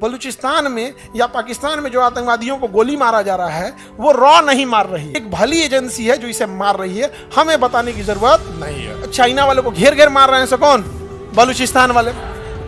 बलूचिस्तान में या पाकिस्तान में जो आतंकवादियों को गोली मारा जा रहा है वो रॉ नहीं मार रही है, एक भली एजेंसी है जो इसे मार रही है। हमें बताने की जरूरत नहीं है। चाइना वालों को घेर घेर मार रहे हैं, सो कौन? बलूचिस्तान वाले।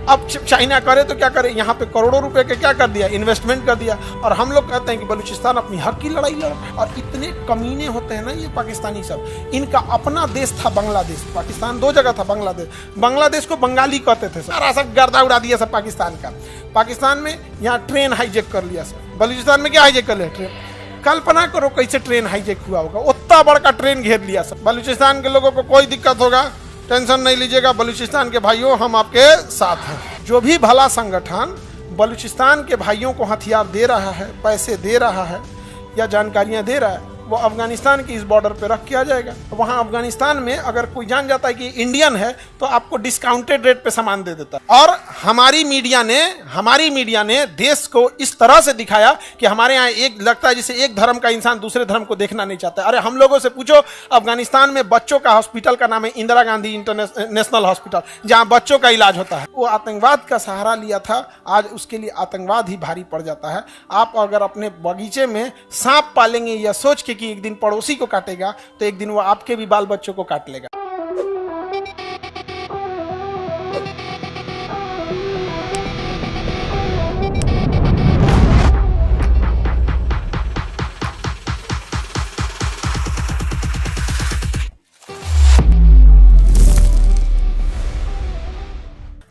अब चाइना करे तो क्या करे, यहाँ पे करोड़ों रुपए के क्या कर दिया, इन्वेस्टमेंट कर दिया। और हम लोग कहते हैं कि बलूचिस्तान अपनी हक की लड़ाई लड़। और इतने कमीने होते हैं ना ये पाकिस्तानी सब। इनका अपना देश था बांग्लादेश, पाकिस्तान दो जगह था। बांग्लादेश को बंगाली कहते थे। सारा सब गर्दा उड़ा दिया सब पाकिस्तान का। पाकिस्तान में यहाँ ट्रेन हाईजेक कर लिया सब। बलूचिस्तान में क्या हाईजेक कर लिया? ट्रेन। कल्पना करो कैसे ट्रेन हाईजेक हुआ होगा। उतना बड़ा ट्रेन घेर लिया सब। बलूचिस्तान के लोगों को कोई दिक्कत होगा, टेंशन नहीं लीजिएगा, बलूचिस्तान के भाइयों हम आपके साथ हैं। जो भी भला संगठन बलूचिस्तान के भाइयों को हथियार दे रहा है, पैसे दे रहा है या जानकारियां दे रहा है, वो अफगानिस्तान की इस बॉर्डर पे रख किया जाएगा। वहां अफगानिस्तान में अगर कोई जान जाता है कि इंडियन है तो आपको डिस्काउंटेड रेट पे सामान दे देता है। और हमारी मीडिया ने देश को इस तरह से दिखाया कि हमारे यहाँ एक लगता है जैसे एक धर्म का इंसान दूसरे धर्म को देखना नहीं चाहता। अरे हम लोगों से पूछो, अफगानिस्तान में बच्चों का हॉस्पिटल का नाम है इंदिरा गांधी इंटरनेशनल हॉस्पिटल, जहाँ बच्चों का इलाज होता है। वो आतंकवाद का सहारा लिया था, आज उसके लिए आतंकवाद ही भारी पड़ जाता है। आप अगर अपने बगीचे में सांप पालेंगे या सोच के कि एक दिन पड़ोसी को काटेगा तो एक दिन वो आपके भी बाल बच्चों को काट लेगा।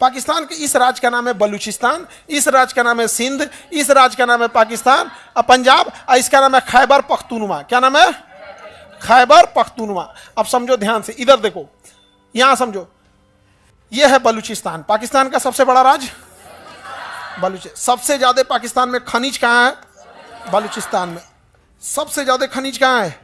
पाकिस्तान के इस राज्य का नाम है बलूचिस्तान, इस राज्य का नाम है सिंध, इस राज्य का नाम है पाकिस्तान पंजाब, और इसका नाम है खैबर पख्तूनवा। क्या नाम है? खैबर पख्तूनवा। अब समझो ध्यान से, इधर देखो, यहां समझो, यह है बलूचिस्तान, पाकिस्तान का सबसे बड़ा राज्य बलूचिस्तान। सबसे ज्यादा पाकिस्तान में खनिज कहां है? बलूचिस्तान में। सबसे ज्यादा खनिज कहां है?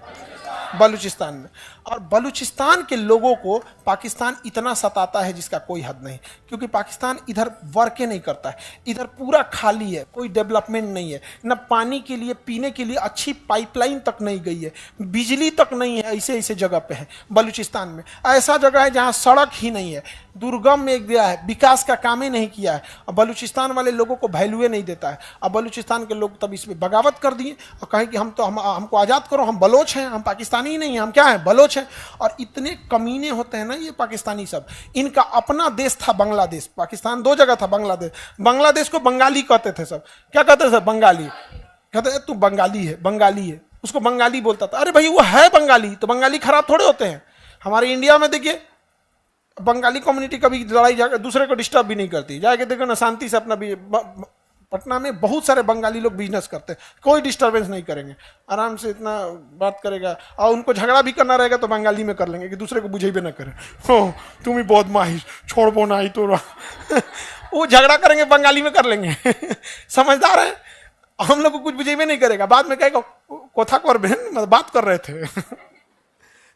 बलूचिस्तान में। और बलूचिस्तान के लोगों को पाकिस्तान इतना सताता है जिसका कोई हद नहीं, क्योंकि पाकिस्तान इधर वर्के नहीं करता है। इधर पूरा खाली है, कोई डेवलपमेंट नहीं है, न पानी के लिए, पीने के लिए अच्छी पाइपलाइन तक नहीं गई है, बिजली तक नहीं है। ऐसे ऐसे जगह पे है बलूचिस्तान में। ऐसा जगह है जहाँ सड़क ही नहीं है, दुर्गम में गया है, विकास का काम ही नहीं किया है। और बलूचिस्तान वाले लोगों को वैल्यू नहीं देता है। अब बलूचिस्तान के लोग तब इसमें बगावत कर दिए और कहें कि हमको आज़ाद करो, हम बलोच हैं, हम पाकिस्तानी ही नहीं हैं, हम क्या हैं? बलोच हैं। और इतने कमीने होते हैं ना ये पाकिस्तानी सब। इनका अपना देश था बांग्लादेश, पाकिस्तान दो जगह था। बांग्लादेश को बंगाली कहते थे सब। क्या कहते थे? बंगाली। कहते तू बंगाली है, उसको बंगाली बोलता था। अरे भाई वो है बंगाली, तो बंगाली खराब थोड़े होते हैं। हमारे इंडिया में देखिए, बंगाली कम्युनिटी कभी लड़ाई जाकर दूसरे को डिस्टर्ब भी नहीं करती। जाके देखो ना, शांति से अपना भी। पटना में बहुत सारे बंगाली लोग बिजनेस करते हैं, कोई डिस्टरबेंस नहीं करेंगे, आराम से इतना बात करेगा। और उनको झगड़ा भी करना रहेगा तो बंगाली में कर लेंगे कि दूसरे को बुझेबे ना करें। हो तुम ही बहुत माहिर, छोड़बो ना ही तो वो झगड़ा करेंगे, बंगाली में कर लेंगे। समझदार है। हम लोग को कुछ बुझेबे नहीं करेगा, बाद में कहेगा कोथा कर बहन बात कर रहे थे।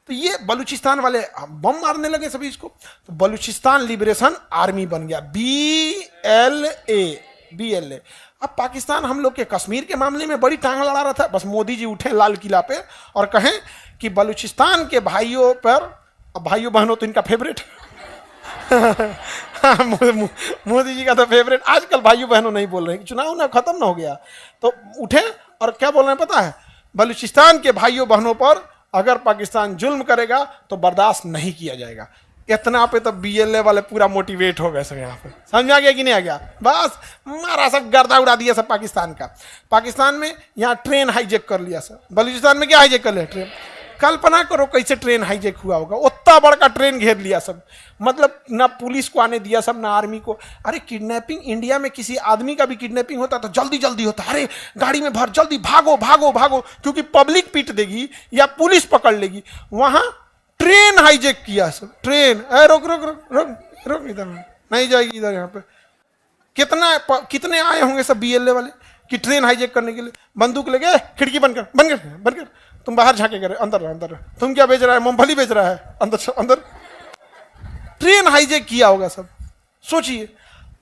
तो ये बलूचिस्तान वाले बम मारने लगे सभी इसको। तो बलूचिस्तान लिबरेशन आर्मी बन गया, BLA। अब पाकिस्तान हम लोग के कश्मीर के मामले में बड़ी टांग लड़ा रहा था। बस मोदी जी उठे लाल किला पे और कहें कि बलूचिस्तान के भाइयों पर, भाइयों बहनों तो इनका फेवरेट मोदी जी का तो फेवरेट। आजकल भाइयों बहनों नहीं बोल रहे हैं, चुनाव ना खत्म ना हो गया तो उठे और क्या बोल रहे हैं पता है? बलूचिस्तान के भाइयों बहनों पर अगर पाकिस्तान जुल्म करेगा तो बर्दाश्त नहीं किया जाएगा। इतना पे तो BLA वाले पूरा मोटिवेट हो गए सब। यहाँ पे समझ आ गया कि नहीं आ गया? बस मारा सब, गर्दा उड़ा दिया सब पाकिस्तान का। पाकिस्तान में यहाँ ट्रेन हाईजेक कर लिया सब। बलूचिस्तान में क्या हाईजेक कर लिया? ट्रेन। कल्पना करो कैसे ट्रेन हाईजेक हुआ होगा। उतना बड़ा ट्रेन घेर लिया सब। मतलब ना पुलिस को आने दिया सब, ना आर्मी को। अरे किडनैपिंग, इंडिया में किसी आदमी का भी किडनैपिंग होता तो जल्दी जल्दी होता। अरे गाड़ी में भर, जल्दी भागो भागो भागो, क्योंकि पब्लिक पीट देगी या पुलिस पकड़ लेगी। वहां ट्रेन हाईजेक किया सब। ट्रेन रोक रोक रोक रोक रोक, इधर नहीं जाएगी, इधर। यहाँ पे कितने आए होंगे सब BLA वाले कि ट्रेन हाईजेक करने के लिए। बंदूक लेके, खिड़की बंद कर बंद कर बंद कर, तुम बाहर झाके करे, अंदर। तुम क्या बेच रहा है? मूंगफली बेच रहा है, अंदर। ट्रेन हाईजेक किया होगा सब, सोचिए।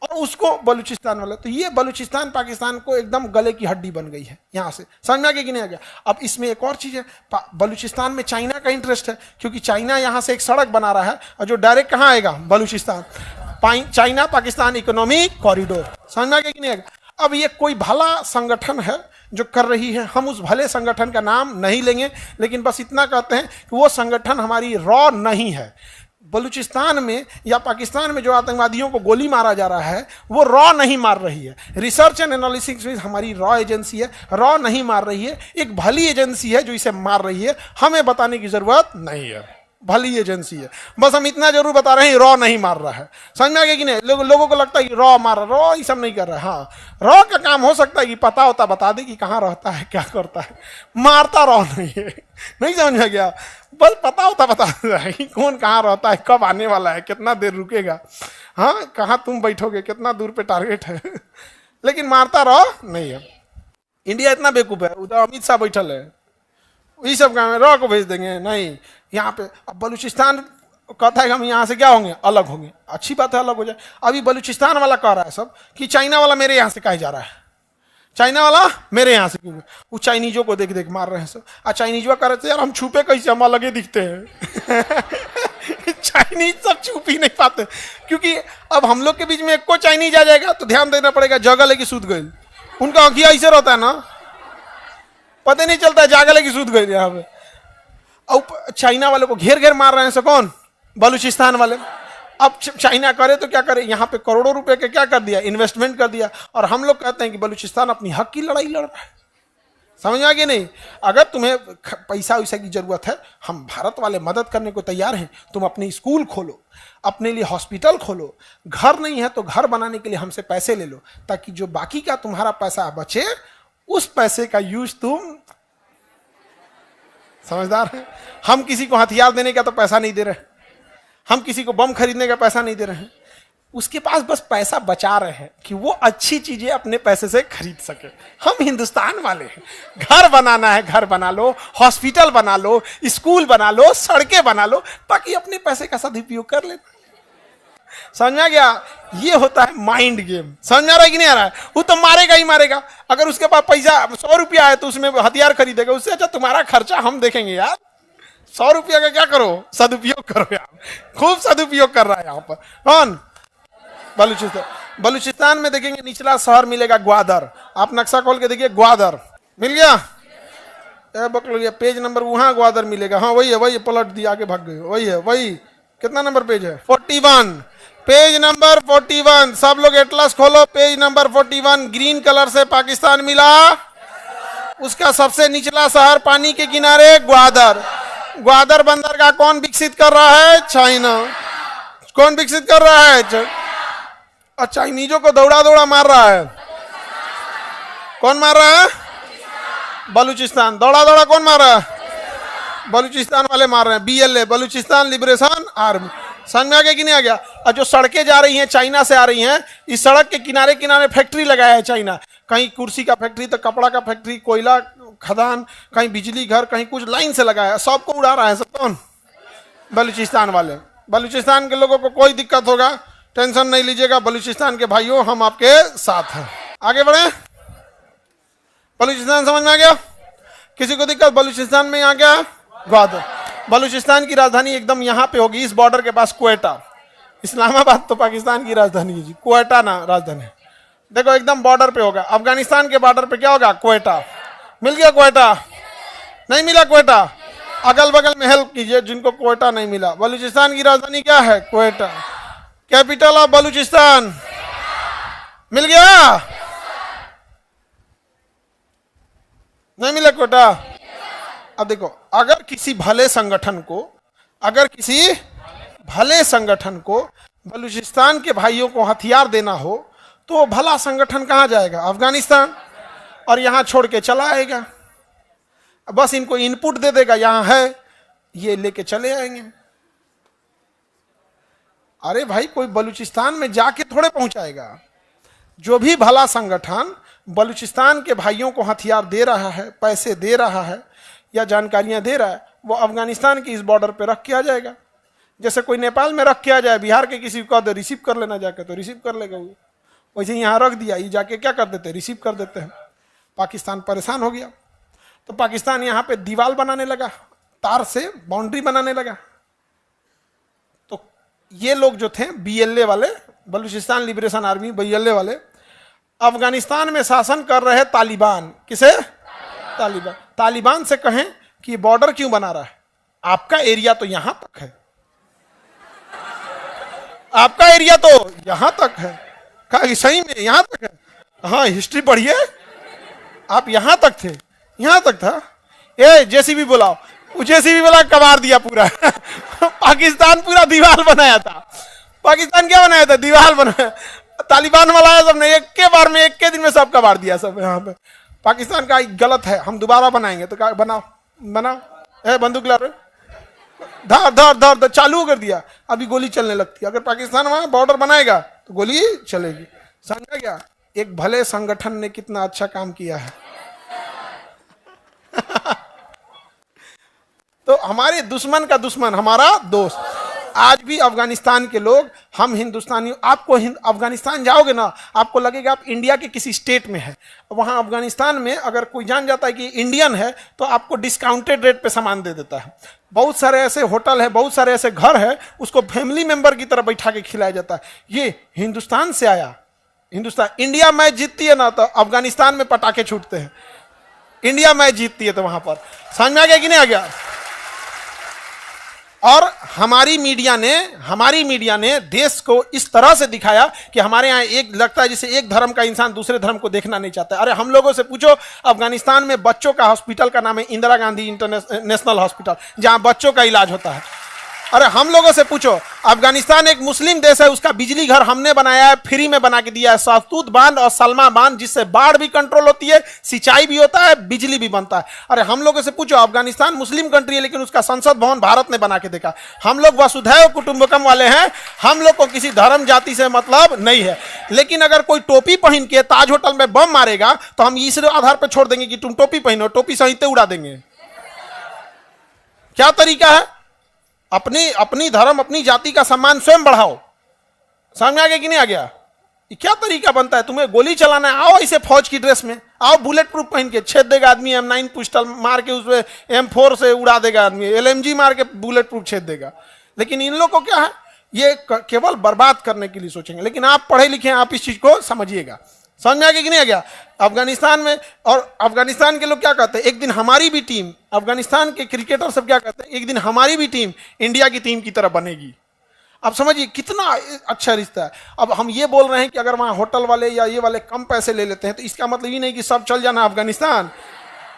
और उसको बलूचिस्तान वाला, तो ये बलूचिस्तान पाकिस्तान को एकदम गले की हड्डी बन गई है। यहाँ से समझ में आ गया कि नहीं आ गया? अब इसमें एक और चीज़ है, बलूचिस्तान में चाइना का इंटरेस्ट है, क्योंकि चाइना यहाँ से एक सड़क बना रहा है और जो डायरेक्ट कहाँ आएगा? Balochistan. China Pakistan economic corridor. समझ में आ गया कि नहीं आ गया? अब ये कोई भला संगठन है जो कर रही है, हम उस भले संगठन का नाम नहीं लेंगे, लेकिन बस इतना कहते हैं कि वो संगठन हमारी रॉ नहीं है। बलूचिस्तान में या पाकिस्तान में जो आतंकवादियों को गोली मारा जा रहा है वो रॉ नहीं मार रही है। रिसर्च एंड एनालिसिस में हमारी रॉ एजेंसी है, रॉ नहीं मार रही है, एक भली एजेंसी है जो इसे मार रही है। हमें बताने की जरूरत नहीं है, भली एजेंसी है, बस हम इतना जरूर बता रहे हैं रॉ नहीं मार रहा है। समझ में आ गया कि नहीं? लोगों को लगता है कि रॉ मार रहा, रॉ ये सब नहीं कर रहा है। हाँ, रॉ का काम हो सकता है कि पता होता बता दे कि कहाँ रहता है, क्या करता है, मारता रॉ नहीं है। नहीं समझ में गया? बस पता होता बता दे कि कौन कहाँ रहता है, कब आने वाला है, कितना देर रुकेगा, हाँ कहाँ तुम बैठोगे, कितना दूर पे टारगेट है, लेकिन मारता रॉ नहीं है। इंडिया इतना बेवकूफ है, उधर अमित शाह बैठल है, ये सब काम है, रॉ को भेज देंगे। नहीं, यहाँ पे अब बलूचिस्तान कहता है कि हम यहाँ से क्या होंगे, अलग होंगे। अच्छी बात है, अलग हो जाए। अभी बलूचिस्तान वाला कह रहा है सब कि चाइना वाला मेरे यहाँ से कहा जा रहा है, चाइना वाला मेरे यहाँ से क्यों? वो चाइनीजों को देख देख मार रहे हैं सब। और चाइनीजों कह रहे थे यार हम छुपे कैसे, हम अलग ही दिखते हैं। चाइनीज सब छुप ही नहीं पाते, क्योंकि अब हम लोग के बीच में एक को चाइनीज आ जाएगा तो ध्यान देना पड़ेगा, जगह लेके सूत गए। उनका आंखिया ऐसे रहता है ना, पता नहीं चलता है, जागल है कि सूत गए यहाँ पे। अब चाइना वाले को घेर घेर मार रहे हैं से कौन? बलूचिस्तान वाले। अब चाइना करे तो क्या करे, यहाँ पे करोड़ों रुपए के क्या कर दिया, इन्वेस्टमेंट कर दिया। और हम लोग कहते हैं कि बलूचिस्तान अपनी हक की लड़ाई लड़ रहा है। समझ में आ गया नहीं? अगर तुम्हें पैसा वैसा की जरूरत है, हम भारत वाले मदद करने को तैयार हैं। तुम अपने स्कूल खोलो, अपने लिए हॉस्पिटल खोलो, घर नहीं है तो घर बनाने के लिए हमसे पैसे ले लो, ताकि जो बाकी का तुम्हारा पैसा बचे उस पैसे का यूज तुम, समझदार है। हम किसी को हथियार देने का तो पैसा नहीं दे रहे, हम किसी को बम खरीदने का पैसा नहीं दे रहे हैं, उसके पास बस पैसा बचा रहे हैं कि वो अच्छी चीजें अपने पैसे से खरीद सके। हम हिंदुस्तान वाले हैं, घर बनाना है घर बना लो, हॉस्पिटल बना लो, स्कूल बना लो, सड़कें बना लो, ताकि अपने पैसे का सदुपयोग कर ले। समझ में आ गया? ये होता है माइंड गेम। समझ में आ रहा है कि नहीं आ रहा है? वो तो मारेगा ही मारेगा। अगर उसके पास पैसा 100 रुपया है तो उसमें हथियार खरीदेगा, उससे अच्छा तुम्हारा खर्चा हम देखेंगे यार। 100 रुपया का क्या करो, सदुपयोग करो यार। खूब सदुपयोग कर रहा है यहाँ पर कौन? बलूचिस्तान। बलूचिस्तान में देखेंगे निचला शहर मिलेगा ग्वादर। आप नक्शा खोल के देखिए, ग्वादर मिल गया, पेज नंबर वहां ग्वादर मिलेगा। हाँ वही है, वही पलट दिया, आगे भाग गए, वही है, वही। कितना नंबर पेज है? 41, पेज नंबर 41। सब लोग एटलस खोलो, पेज नंबर 41। ग्रीन कलर से पाकिस्तान मिला, उसका सबसे निचला शहर पानी के किनारे ग्वादर। ग्वादर बंदरगाह कौन विकसित कर रहा है? चाइना। कौन विकसित कर रहा है? और चाइनीजों को दौड़ा दौड़ा मार रहा है। कौन मार रहा है? बलूचिस्तान। दौड़ा दौड़ा कौन मार रहा है? बलूचिस्तान वाले मार रहे हैं। BLA, Balochistan liberation army. समझ में आ गया कि नहीं आ गया? और जो सड़कें जा रही हैं चाइना से आ रही हैं, इस सड़क के किनारे किनारे फैक्ट्री लगाया है चाइना। कहीं कुर्सी का फैक्ट्री तो कपड़ा का फैक्ट्री, कोयला खदान, कहीं बिजली घर, कहीं कुछ लाइन से लगाया है। सबको उड़ा रहा है सब कौन? बलूचिस्तान वाले। बलूचिस्तान के लोगों को कोई दिक्कत होगा, टेंशन नहीं लीजिएगा। बलूचिस्तान के भाइयों, हम आपके साथ हैं। आगे बढ़े। बलूचिस्तान समझ में आ गया? किसी को दिक्कत? बलूचिस्तान में आ गया ग्वादर। बलूचिस्तान की राजधानी एकदम यहाँ पे होगी, इस बॉर्डर के पास, क्वेटा। इस्लामाबाद तो पाकिस्तान की राजधानी है जी, क्वेटा ना राजधानी। देखो एकदम बॉर्डर पे होगा। अफगानिस्तान के बॉर्डर पे क्या होगा? क्वेटा। मिल गया क्वेटा? नहीं मिला क्वेटा? अगल बगल में हेल्प कीजिए जिनको क्वेटा नहीं मिला। बलूचिस्तान की राजधानी क्या है? क्वेटा। कैपिटल ऑफ बलूचिस्तान मिल गया? नहीं मिला क्वेटा? अब देखो, अगर किसी भले संगठन को बलूचिस्तान के भाइयों को हथियार देना हो तो वो भला संगठन कहां जाएगा? अफगानिस्तान। और यहां छोड़ के चला आएगा, बस इनको इनपुट दे देगा, यहां है, ये लेके चले आएंगे। अरे भाई, कोई बलूचिस्तान में जाके थोड़े पहुंचाएगा। जो भी भला संगठन बलूचिस्तान के भाइयों को हथियार दे रहा है, पैसे दे रहा है या जानकारियां दे रहा है, वो अफगानिस्तान की इस बॉर्डर पे रख के आ जाएगा। जैसे कोई नेपाल में रख के आ जाए, बिहार के किसी को कह रिसीव कर लेना जाके, तो रिसीव कर लेगा वो। वैसे यहाँ रख दिया, ये जाके क्या कर देते हैं? रिसीव कर देते हैं। पाकिस्तान परेशान हो गया, तो पाकिस्तान यहाँ पे दीवार बनाने लगा, तार से बाउंड्री बनाने लगा। ये लोग जो थे BLA वाले, बलूचिस्तान लिबरेशन आर्मी, BLA वाले, अफगानिस्तान में शासन कर रहे तालिबान। किसे? तालिबान। तालिबान से कहें कि बॉर्डर क्यों बना रहा है? आपका एरिया तो यहां तक है, आपका एरिया तो यहां तक है। कहा सही में यहां तक है? हाँ, हिस्ट्री पढ़िए, आप यहां तक थे, यहां तक था। ए जेसीबी बुलाओ, जेसीबी वाला कबाड़ दिया पूरा पाकिस्तान पूरा दीवार बनाया था। पाकिस्तान क्या बनाया था? दीवार बनाया। तालिबान वाला है सबने एक के बार में, एक के दिन में सब कबाड़ दिया सब यहाँ पे। पाकिस्तान का गलत है, हम दोबारा बनाएंगे। तो क्या बनाओ, बनाओ। ए बंदूक ला रहे, धर धर धर धर, चालू कर दिया, अभी गोली चलने लगती है। अगर पाकिस्तान वहां बॉर्डर बनाएगा तो गोली चलेगी। समझा क्या? एक भले संगठन ने कितना अच्छा काम किया है तो हमारे दुश्मन का दुश्मन हमारा दोस्त। आज भी अफगानिस्तान के लोग, हम हिंदुस्तानी, आपको अफगानिस्तान जाओगे ना, आपको लगेगा आप इंडिया के किसी स्टेट में है। वहां अफगानिस्तान में अगर कोई जान जाता है कि इंडियन है तो आपको डिस्काउंटेड रेट पे सामान दे देता है। बहुत सारे ऐसे होटल है, बहुत सारे ऐसे घर है, उसको फैमिली मेंबर की तरह बैठा के खिलाया जाता है। ये हिंदुस्तान से आया। हिंदुस्तान, इंडिया मैच जीतती है ना तो अफगानिस्तान में पटाखे छूटते हैं। इंडिया मैच जीतती है तो वहां पर, समझ में आ गया कि नहीं आ गया? और हमारी मीडिया ने देश को इस तरह से दिखाया कि हमारे यहाँ एक लगता है जैसे एक धर्म का इंसान दूसरे धर्म को देखना नहीं चाहता। अरे हम लोगों से पूछो, अफगानिस्तान में बच्चों का हॉस्पिटल का नाम है इंदिरा गांधी इंटरनेशनल हॉस्पिटल, जहां बच्चों का इलाज होता है। अरे हम लोगों से पूछो, अफगानिस्तान एक मुस्लिम देश है, उसका बिजली घर हमने बनाया है, फ्री में बना के दिया है, सहतूत बांध और सलमा बांध, जिससे बाढ़ भी कंट्रोल होती है, सिंचाई भी होता है, बिजली भी बनता है। अरे हम लोगों से पूछो, अफगानिस्तान मुस्लिम कंट्री है लेकिन उसका संसद भवन भारत ने बना के देखा। हम लोग वसुधैव कुटुंबकम वाले हैं, हम लोग को किसी धर्म जाति से मतलब नहीं है। लेकिन अगर कोई टोपी पहन के ताज होटल में बम मारेगा तो हम इस आधार पर छोड़ देंगे कि तुम टोपी पहनो, टोपी सहित उड़ा देंगे। क्या तरीका है? अपनी धर्म, अपनी जाति का सम्मान स्वयं बढ़ाओ। समझ में आ गया कि नहीं आ गया? ये क्या तरीका बनता है? तुम्हें गोली चलाना है, आओ ऐसे फौज की ड्रेस में, आओ बुलेट प्रूफ पहन के, छेद देगा आदमी, M9 पिस्टल मार के उसमें M4 से उड़ा देगा आदमी, LMG मार के बुलेट प्रूफ छेद देगा। लेकिन इन लोगों को क्या है, ये केवल बर्बाद करने के लिए सोचेंगे। लेकिन आप पढ़े लिखे हैं, आप इस चीज को समझिएगा। समझ में आ गया कि नहीं आ गया? अफगानिस्तान में, और अफगानिस्तान के लोग क्या कहते हैं, एक दिन हमारी भी टीम, अफगानिस्तान के क्रिकेटर सब क्या कहते हैं, एक दिन हमारी भी टीम इंडिया की टीम की तरह बनेगी। अब समझिए कितना अच्छा रिश्ता है। अब हम ये बोल रहे हैं कि अगर वहां होटल वाले या ये वाले कम पैसे ले लेते हैं तो इसका मतलब ये नहीं कि सब चल जाना अफगानिस्तान,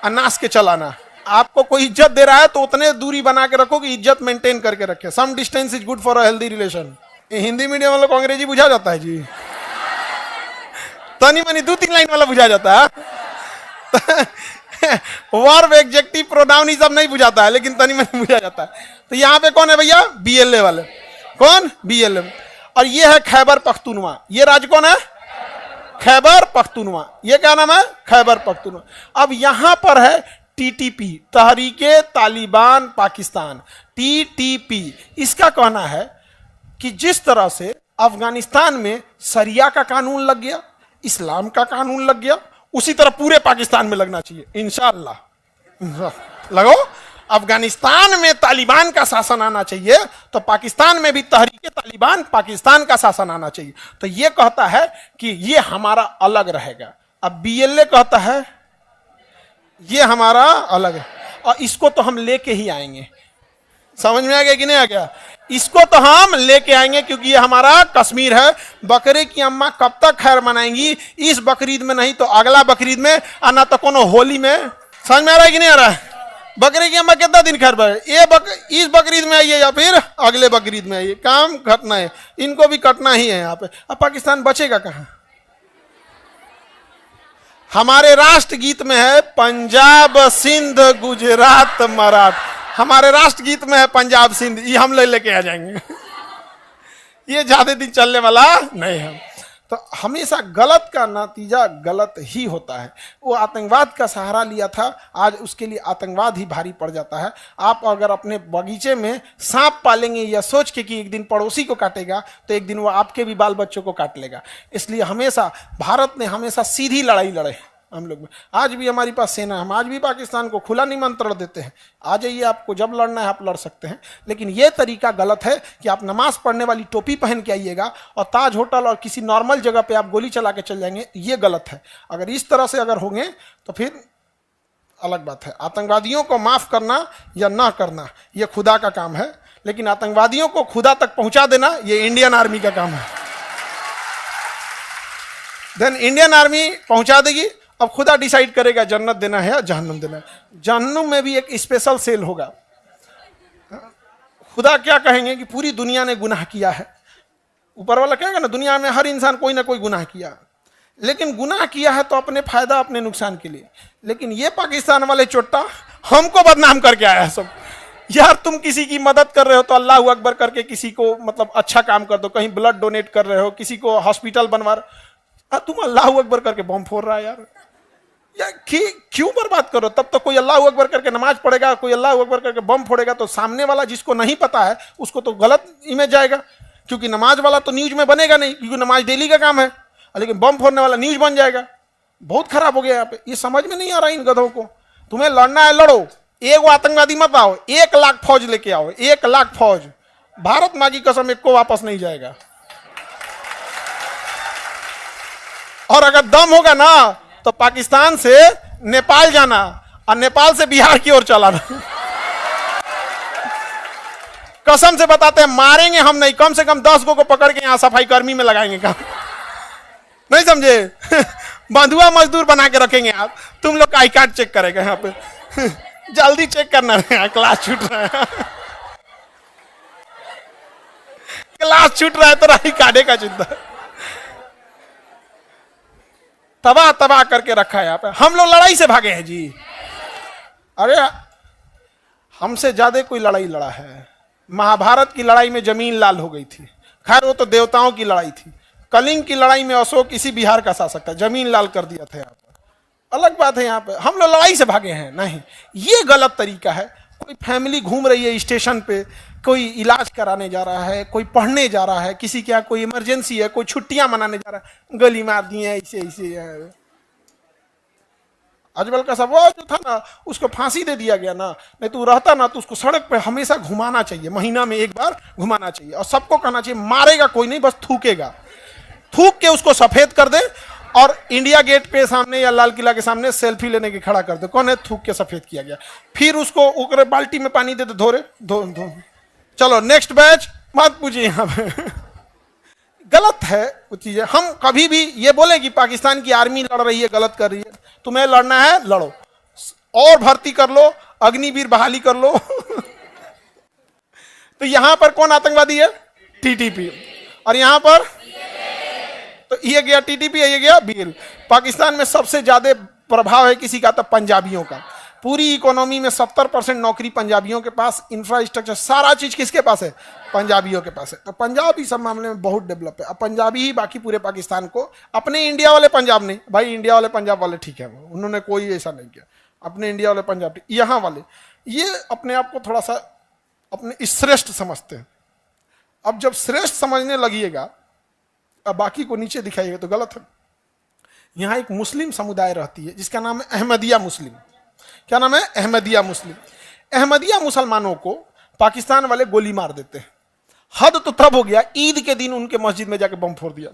अनास के चलाना। आपको कोई इज्जत दे रहा है तो उतने दूरी बना के रखो कि इज्जत मेंटेन करके रखे। Some distance is good for a healthy relation. Hindi medium वालों को अंग्रेजी बुझा जाता है जी, तनी मनी 2-3 लाइन वाला बुझा जाता है। वर्ब, एडजेक्टिव, प्रोनाउन ये सब नहीं बुझाता है, लेकिन तनी मनी बुझा जाता है। तो यहाँ पे कौन है भैया? BLA वाले। कौन? BLA। और ये है खैबर पख्तूनवा। ये राज्य कौन है? खैबर पख्तूनवा। ये क्या नाम है? खैबर पख्तूनवा। अब यहां पर है TTP, तहरीके तालिबान पाकिस्तान, TTP। इसका कहना है कि जिस तरह से अफगानिस्तान में शरिया का कानून लग गया, इस्लाम का कानून लग गया, उसी तरह पूरे पाकिस्तान में लगना चाहिए इंशाअल्लाह। लगो, अफगानिस्तान में तालिबान का शासन आना चाहिए तो पाकिस्तान में भी तहरीके तालिबान पाकिस्तान का शासन आना चाहिए। तो ये कहता है कि ये हमारा अलग रहेगा। अब BLA कहता है ये हमारा अलग है, और इसको तो हम लेके ही आएंगे। समझ में आ गया कि नहीं आ गया? इसको तो हम लेके आएंगे क्योंकि ये हमारा कश्मीर है। बकरे की अम्मा कब तक खैर मनाएंगी? इस बकरीद में नहीं तो अगला बकरीद में, और ना तो कोनो होली में। समझ में आ रहा है कि नहीं आ रहा है? बकरे की अम्मा कितना दिन खैर बने? इस बकरीद में आइए या फिर अगले बकरीद में आइए, काम घटना है, इनको भी कटना ही है यहाँ पे। अब पाकिस्तान बचेगा कहाँ? हमारे राष्ट्रगीत में है पंजाब सिंध गुजरात मराठा। हमारे राष्ट्रगीत में है पंजाब सिंध, ये हम लेके आ जाएंगे। ये ज्यादा दिन चलने वाला नहीं है। तो हमेशा गलत का नतीजा गलत ही होता है। वो आतंकवाद का सहारा लिया था, आज उसके लिए आतंकवाद ही भारी पड़ जाता है। आप अगर अपने बगीचे में सांप पालेंगे या सोच के कि एक दिन पड़ोसी को काटेगा तो एक दिन वो आपके भी बाल बच्चों को काट लेगा। इसलिए हमेशा भारत ने हमेशा सीधी लड़ाई लड़े, हम लोग में। आज भी हमारे पास सेना है, हम आज भी पाकिस्तान को खुला निमंत्रण देते हैं, आ जाइए, आपको जब लड़ना है आप लड़ सकते हैं। लेकिन यह तरीका गलत है कि आप नमाज पढ़ने वाली टोपी पहन के आइएगा और ताज होटल और किसी नॉर्मल जगह पे आप गोली चला के चल जाएंगे, ये गलत है। अगर इस तरह से अगर होंगे तो फिर अलग बात है। आतंकवादियों को माफ करना या ना करना यह खुदा का काम है, लेकिन आतंकवादियों को खुदा तक पहुंचा देना यह इंडियन आर्मी का काम है। देन इंडियन आर्मी पहुंचा देगी, अब खुदा डिसाइड करेगा जन्नत देना है या जहन्नुम देना है। जहन्नुम में भी एक स्पेशल सेल होगा। खुदा क्या कहेंगे कि पूरी दुनिया ने गुनाह किया है, ऊपर वाला कहेगा ना दुनिया में हर इंसान कोई ना कोई गुनाह किया, लेकिन गुनाह किया है तो अपने फायदा अपने नुकसान के लिए। लेकिन ये पाकिस्तान वाले चोट्टा हमको बदनाम करके आया है सब। यार तुम किसी की मदद कर रहे हो तो अल्लाह अकबर करके किसी को मतलब अच्छा काम कर दो, कहीं ब्लड डोनेट कर रहे हो, किसी को हॉस्पिटल बनवा रहे, तुम अल्लाह अकबर करके बम फोड़ रहा है यार क्यों बर्बाद करो। तब तो कोई अल्लाह अकबर करके नमाज पढ़ेगा, कोई अल्लाह अकबर करके बम फोड़ेगा तो सामने वाला जिसको नहीं पता है उसको तो गलत इमेज जाएगा, क्योंकि नमाज वाला तो न्यूज में बनेगा नहीं, क्योंकि नमाज डेली का काम है, लेकिन बम फोड़ने वाला न्यूज बन जाएगा। बहुत खराब हो गया यहाँ पे, ये समझ में नहीं आ रहा इन गधों को। तुम्हें लड़ना है लड़ो, एक आतंकवादी मत आओ, 1 लाख फौज लेके आओ, 1 लाख फौज, भारत माँ की कसम एक को वापस नहीं जाएगा। और अगर दम होगा ना तो पाकिस्तान से नेपाल जाना और नेपाल से बिहार की ओर चलाना। कसम से बताते हैं, मारेंगे हम नहीं, कम से कम 10 को पकड़ के यहां सफाई कर्मी में लगाएंगे काम, नहीं समझे? बंधुआ मजदूर बना के रखेंगे आप, तुम लोग का आई कार्ड चेक करेगा यहाँ पे। जल्दी चेक करना है, क्लास छूट रहा है, क्लास छूट रहा है तो आई कार्ड का चिंता। तबाह तबाह करके रखा है यहाँ पे। हम लोग लड़ाई से भागे हैं जी। अरे हमसे ज्यादा कोई लड़ाई लड़ा है। महाभारत की लड़ाई में जमीन लाल हो गई थी, खैर वो तो देवताओं की लड़ाई थी। कलिंग की लड़ाई में अशोक इसी बिहार का शासक था, जमीन लाल कर दिया था यहाँ पर। अलग बात है, यहाँ पे हम लोग लड़ाई से भागे हैं नहीं, ये गलत तरीका है। कोई फैमिली घूम रही है स्टेशन पे, कोई इलाज कराने जा रहा है, कोई पढ़ने जा रहा है, किसी के यहाँ कोई इमरजेंसी है, कोई छुट्टियां मनाने जा रहा है, गली मार दिए ऐसे ऐसे। अजमल का सब वो जो था ना उसको फांसी दे दिया गया ना, नहीं तो रहता ना तो उसको सड़क पे हमेशा घुमाना चाहिए, महीना में 1 बार घुमाना चाहिए, और सबको कहना चाहिए मारेगा कोई नहीं, बस थूकेगा, थूक के उसको सफेद कर दे और इंडिया गेट पे सामने या लाल किला के सामने सेल्फी लेने के खड़ा कर दे, कौन है थूक के सफेद किया गया। फिर उसको उकरे बाल्टी में पानी दे दे, धो चलो नेक्स्ट बैच, मत पूछिए यहाँ पे। गलत है वो चीजें। हम कभी भी ये बोले कि पाकिस्तान की आर्मी लड़ रही है, गलत कर रही है, तुम्हें लड़ना है लड़ो, और भर्ती कर लो, अग्निवीर बहाली कर लो। तो यहां पर कौन आतंकवादी है? टीटीपी, और यहां पर तो ये गया टीटीपी, ये गया बीएल। पाकिस्तान में सबसे ज्यादा प्रभाव है किसी का? तो पंजाबियों का। पूरी इकोनॉमी में 70% नौकरी पंजाबियों के पास, इंफ्रास्ट्रक्चर सारा चीज किसके पास है? पंजाबियों के पास है। तो पंजाब इस सब मामले में बहुत डेवलप है। अब पंजाबी ही बाकी पूरे पाकिस्तान को, अपने इंडिया वाले पंजाब नहीं भाई, इंडिया वाले पंजाब वाले ठीक है, उन्होंने कोई ऐसा नहीं किया, अपने इंडिया वाले पंजाब, यहाँ वाले ये अपने आप को थोड़ा सा अपने श्रेष्ठ समझते हैं। अब जब श्रेष्ठ समझने लगिएगा, अब बाकी को नीचे दिखाइएगा तो गलत है। यहाँ एक मुस्लिम समुदाय रहती है जिसका नाम है अहमदिया मुस्लिम। क्या नाम है? अहमदिया मुस्लिम। अहमदिया मुसलमानों को पाकिस्तान वाले गोली मार देते हैं। हद तो तब हो गया, ईद के दिन उनके मस्जिद में जाके बम फोड़ दिया।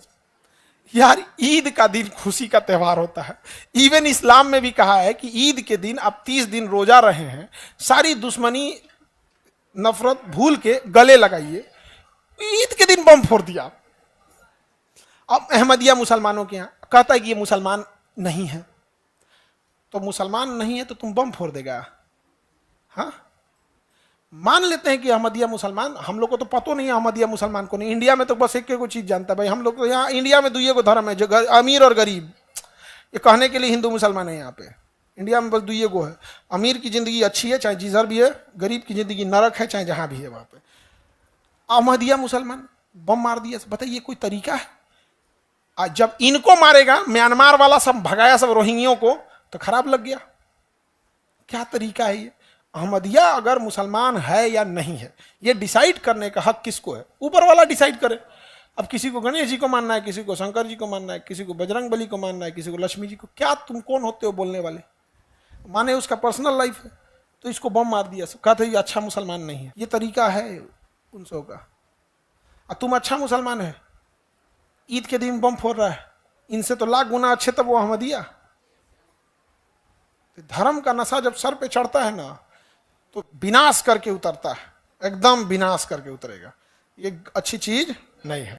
यार ईद का दिन खुशी का त्यौहार होता है। इवन इस्लाम में भी कहा है कि ईद के दिन आप 30 दिन रोजा रहे हैं, सारी दुश्मनी नफरत भूल के गले लगाइए। ईद के दिन बम फोड़ दिया। अब अहमदिया मुसलमानों के यहाँ कहता है कि ये मुसलमान नहीं है, तो मुसलमान नहीं है तो तुम बम फोड़ देगा? हाँ, मान लेते हैं कि अहमदिया मुसलमान, हम लोग को तो पता नहीं है अहमदिया मुसलमान को नहीं। इंडिया में तो बस एक चीज जानता है भाई, हम लोग तो यहाँ इंडिया में 2 धर्म है, जो अमीर और गरीब, ये कहने के लिए हिंदू मुसलमान है। यहाँ पे इंडिया में बस 2 है। अमीर की जिंदगी अच्छी है चाहे जिधर भी है, गरीब की जिंदगी नरक है चाहे जहां भी है वहां पे। अहमदिया मुसलमान बम मार दिया, बताइए कोई तरीका है? आज जब इनको मारेगा, म्यांमार वाला सब भगाया सब रोहिंग्यों को, तो खराब लग गया। क्या तरीका है ये? अहमदिया अगर मुसलमान है या नहीं है, ये डिसाइड करने का हक किसको है? ऊपर वाला डिसाइड करे। अब किसी को गणेश जी को मानना है, किसी को शंकर जी को मानना है, किसी को बजरंग बली को मानना है, किसी को लक्ष्मी जी को। क्या तुम कौन होते हो बोलने वाले? माने उसका पर्सनल लाइफ है, तो इसको बम मार दिया, सब कहते ये अच्छा मुसलमान नहीं है। ये तरीका है उन सब का। और तुम अच्छा मुसलमान है, ईद के दिन बम फोड़ रहा है, इनसे तो लाख गुना अच्छे तब वो अहमदिया। तो धर्म का नशा जब सर पे चढ़ता है ना, तो विनाश करके उतरता है, एकदम विनाश करके उतरेगा। ये अच्छी चीज नहीं है।